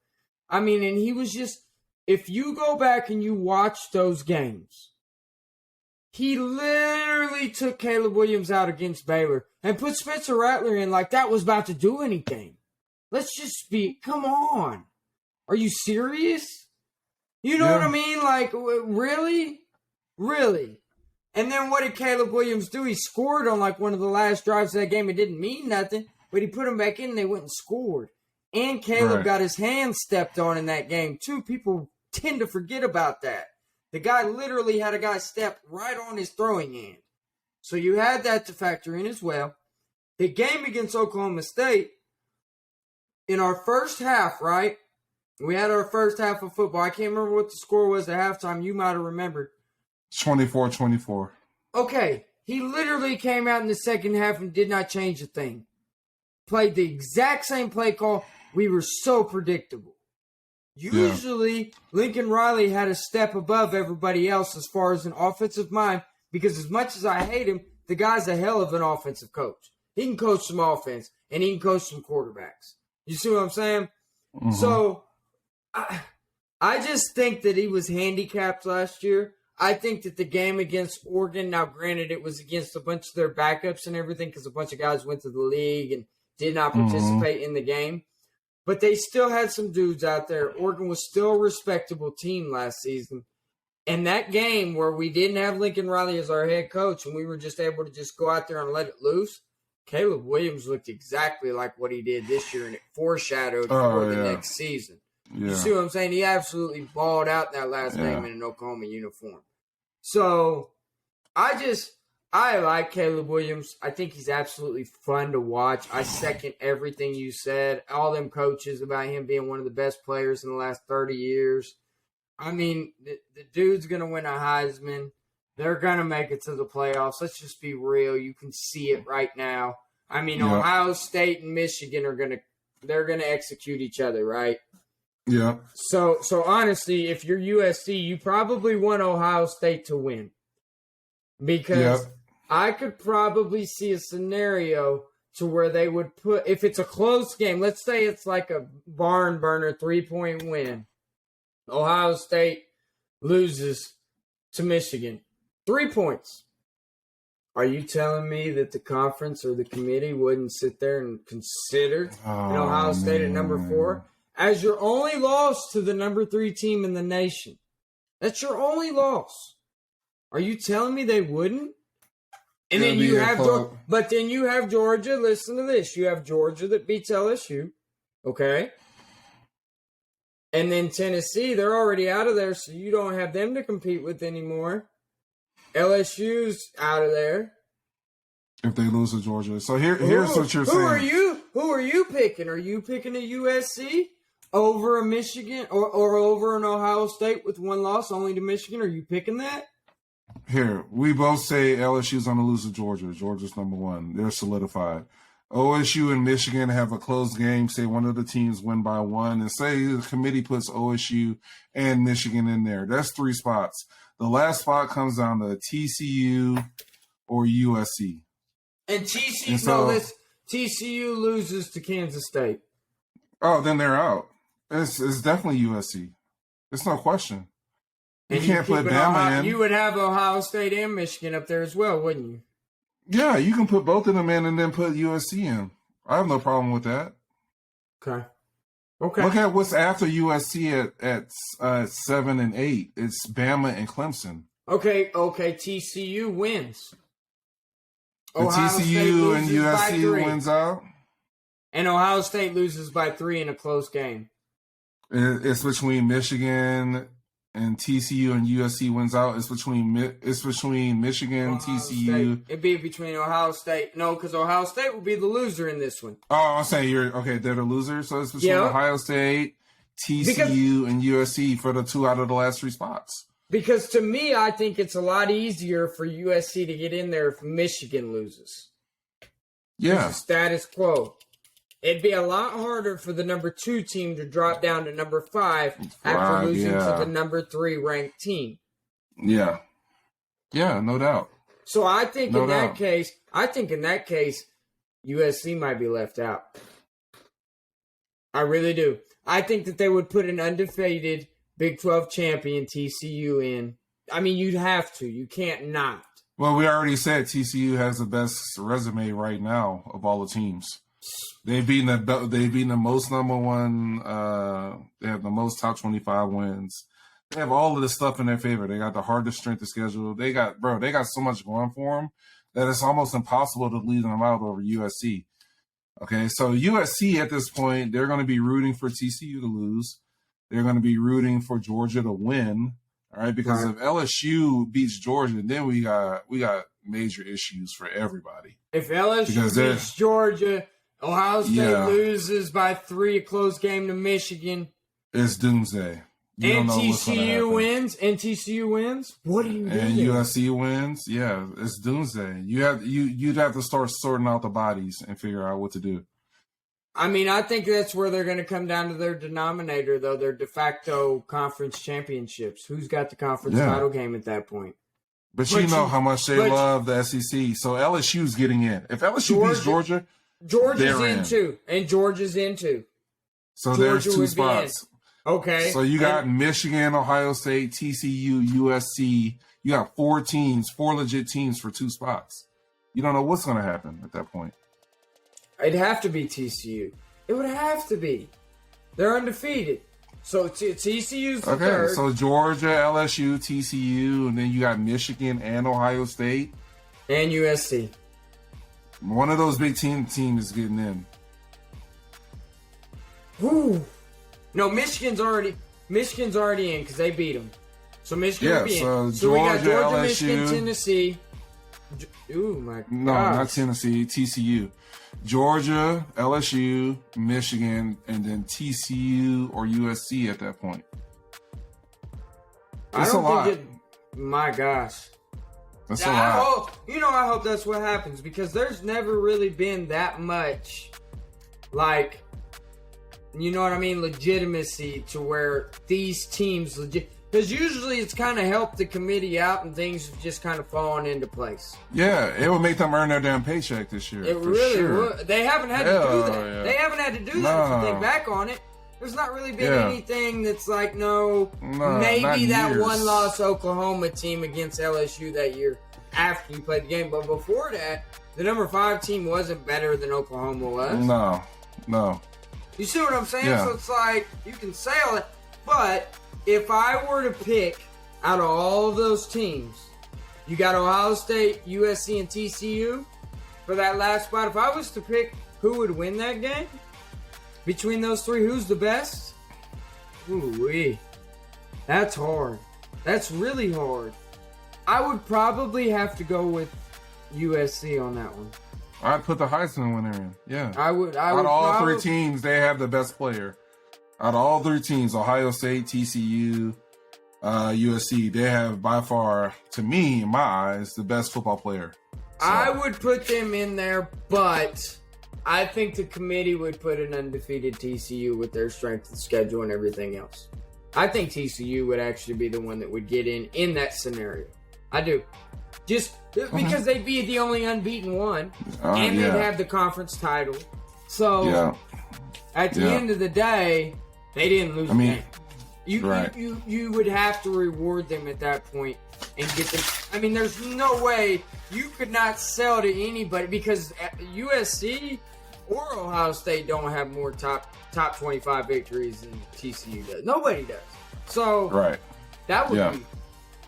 I mean, and he was just, if you go back and you watch those games, he literally took Caleb Williams out against Baylor and put Spencer Rattler in like that was about to do anything. Let's just come on. Are you serious? You know what I mean? Like, really? Really? And then what did Caleb Williams do? He scored on like one of the last drives of that game. It didn't mean nothing, but he put him back in and they went and scored. And Caleb got his hand stepped on in that game too. People tend to forget about that. The guy literally had a guy step right on his throwing hand. So you had that to factor in as well. The game against Oklahoma State, in our first half, right? We had our first half of football. I can't remember what the score was at halftime. You might have remembered. 24-24. Okay. He literally came out in the second half and did not change a thing. Played the exact same play call. We were so predictable. Usually, Lincoln Riley had a step above everybody else as far as an offensive mind, because as much as I hate him, the guy's a hell of an offensive coach. He can coach some offense, and he can coach some quarterbacks. You see what I'm saying? Mm-hmm. So, I just think that he was handicapped last year. I think that the game against Oregon, now granted it was against a bunch of their backups and everything because a bunch of guys went to the league and did not participate in the game. But they still had some dudes out there. Oregon was still a respectable team last season. And that game where we didn't have Lincoln Riley as our head coach and we were just able to just go out there and let it loose, Caleb Williams looked exactly like what he did this year, and it foreshadowed for the next season. Yeah. You see what I'm saying? He absolutely balled out in that last game in an Oklahoma uniform. So I like Caleb Williams. I think he's absolutely fun to watch. I second everything you said. All them coaches about him being one of the best players in the last 30 years. I mean, the dude's going to win a Heisman. They're going to make it to the playoffs. Let's just be real. You can see it right now. I mean, Ohio State and Michigan they're going to execute each other, right? Yeah. So honestly, if you're USC, you probably want Ohio State to win. Because I could probably see a scenario to where they would put, if it's a close game, let's say it's like a barn burner 3-point win. Ohio State loses to Michigan. 3 points. Are you telling me that the conference or the committee wouldn't sit there and consider Ohio State at number 4 as your only loss to the number 3 team in the nation? That's your only loss. Are you telling me they wouldn't? And then you have but then you have Georgia. Listen to this. You have Georgia that beats LSU. Okay. And then Tennessee, they're already out of there, so you don't have them to compete with anymore. LSU's out of there. If they lose to Georgia. So here's what you're saying. Who are you picking? Are you picking a USC over a Michigan or over an Ohio State with one loss only to Michigan? Are you picking that? Here, we both say LSU's going to lose to Georgia. Georgia's number 1. They're solidified. OSU and Michigan have a close game. Say one of the teams win by 1. And say the committee puts OSU and Michigan in there. That's 3 spots. The last spot comes down to TCU or USC. And TCU loses to Kansas State. Oh, then they're out. It's definitely USC. It's no question. You can't put Bama in. You would have Ohio State and Michigan up there as well, wouldn't you? Yeah, you can put both of them in and then put USC in. I have no problem with that. Okay. Look at what's after USC at 7 and 8. It's Bama and Clemson. Okay. TCU wins. The TCU and USC wins out. And Ohio State loses by 3 in a close game. It's between Michigan and TCU and USC wins out. It's between Michigan, Ohio TCU. State. It'd be between Ohio State. No, because Ohio State will be the loser in this one. Oh, I'm saying they're the loser. So it's between Ohio State, TCU, and USC for the 2 out of the last 3 spots. Because to me, I think it's a lot easier for USC to get in there if Michigan loses. Yeah. It's status quo. It'd be a lot harder for the number 2 team to drop down to number 5 after losing to the number 3 ranked team. Yeah. Yeah, no doubt. So I think in that case, USC might be left out. I really do. I think that they would put an undefeated Big 12 champion TCU in. I mean, you'd have to. You can't not. Well, we already said TCU has the best resume right now of all the teams. They've beaten the most number 1. They have the most top 25 wins. They have all of this stuff in their favor. They got the hardest strength of schedule. They got so much going for them that it's almost impossible to leave them out over USC. Okay, so USC at this point, they're going to be rooting for TCU to lose. They're going to be rooting for Georgia to win. All right, because if LSU beats Georgia, then we got major issues for everybody. If LSU beats Georgia, Ohio State loses by 3, a close game to Michigan. It's doomsday. And TCU wins. What do you do? And USC wins. Yeah, it's doomsday. You'd have to start sorting out the bodies and figure out what to do. I mean, I think that's where they're going to come down to their denominator, though, their de facto conference championships. Who's got the conference title game at that point? But you know how much they love the SEC. So LSU's getting in. If LSU beats Georgia, Georgia's in too. And Georgia's in too. So there's 2 spots. Okay. So you got Michigan, Ohio State, TCU, USC. You got 4 legit teams for 2 spots. You don't know what's going to happen at that point. It'd have to be TCU. It would have to be. They're undefeated. So TCU's the third. So Georgia, LSU, TCU, and then you got Michigan and Ohio State. And USC. One of those big teams is getting in. Woo. No, Michigan's already in because they beat them. So Michigan will be in. So we got Georgia, LSU, Michigan, Tennessee. Ooh, my God. No, not Tennessee, TCU. Georgia, LSU, Michigan, and then TCU or USC at that point. It's a lot. My gosh. That's a lot. I hope that's what happens because there's never really been that much, like, you know what I mean, legitimacy to where these teams because usually it's kind of helped the committee out and things have just kind of fallen into place. Yeah, it would make them earn their damn paycheck this year. It really would. They haven't had to do that. Yeah. They haven't had to do that if you think back on it. There's not really been anything that's like, maybe that one-loss Oklahoma team against LSU that year after you played the game. But before that, the number 5 team wasn't better than Oklahoma was. No. You see what I'm saying? Yeah. So it's like, you can say all that. But if I were to pick out of all of those teams, you got Ohio State, USC, and TCU for that last spot. If I was to pick who would win that game, between those 3, who's the best? Ooh-wee. That's hard. That's really hard. I would probably have to go with USC on that one. I'd put the Heisman winner in. Yeah. I would out of all 3 teams, they have the best player. Out of all 3 teams, Ohio State, TCU, USC, they have by far, to me, in my eyes, the best football player. So. I would put them in there, but I think the committee would put an undefeated TCU with their strength of schedule and everything else. I think TCU would actually be the one that would get in that scenario. I do. Just because they'd be the only unbeaten one, and they'd have the conference title. So, at the end of the day, they didn't lose the game. You would have to reward them at that point and get them. I mean, there's no way you could not sell to anybody because USC or Ohio State don't have more top 25 victories than TCU does. Nobody does. So that would be.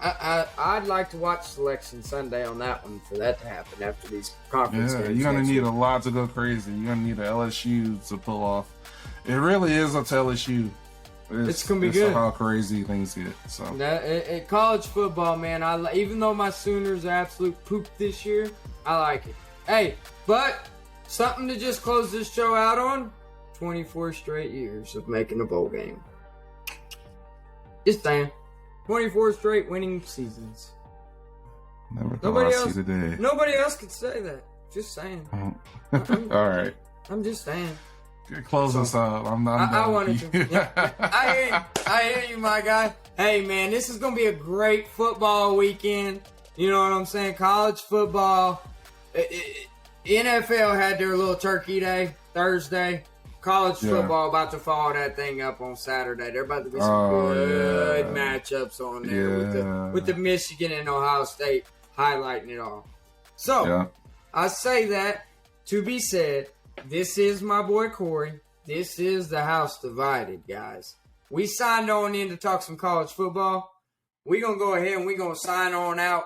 I'd like to watch Selection Sunday on that one for that to happen after these conference games. You're going to need a lot to go crazy. You're going to need a LSU to pull off. It really is up to LSU. It's going to be good. How crazy things get. So college football, man, even though my Sooners are absolute poop this year, I like it. Hey, but something to just close this show out on, 24 straight years of making a bowl game. Just saying. 24 straight winning seasons. Nobody else could say that. Just saying. All right. I'm just saying. Close us out. I wanted to. Yeah. I hear you, my guy. Hey, man, this is going to be a great football weekend. You know what I'm saying? College football. NFL had their little turkey day Thursday. College football about to follow that thing up on Saturday. There about to be some good matchups on there with the Michigan and Ohio State highlighting it all. So, I say that to be said, this is my boy Corey. This is the House Divided, guys. we signed on in to talk some college football. We're going to go ahead and we're going to sign on out.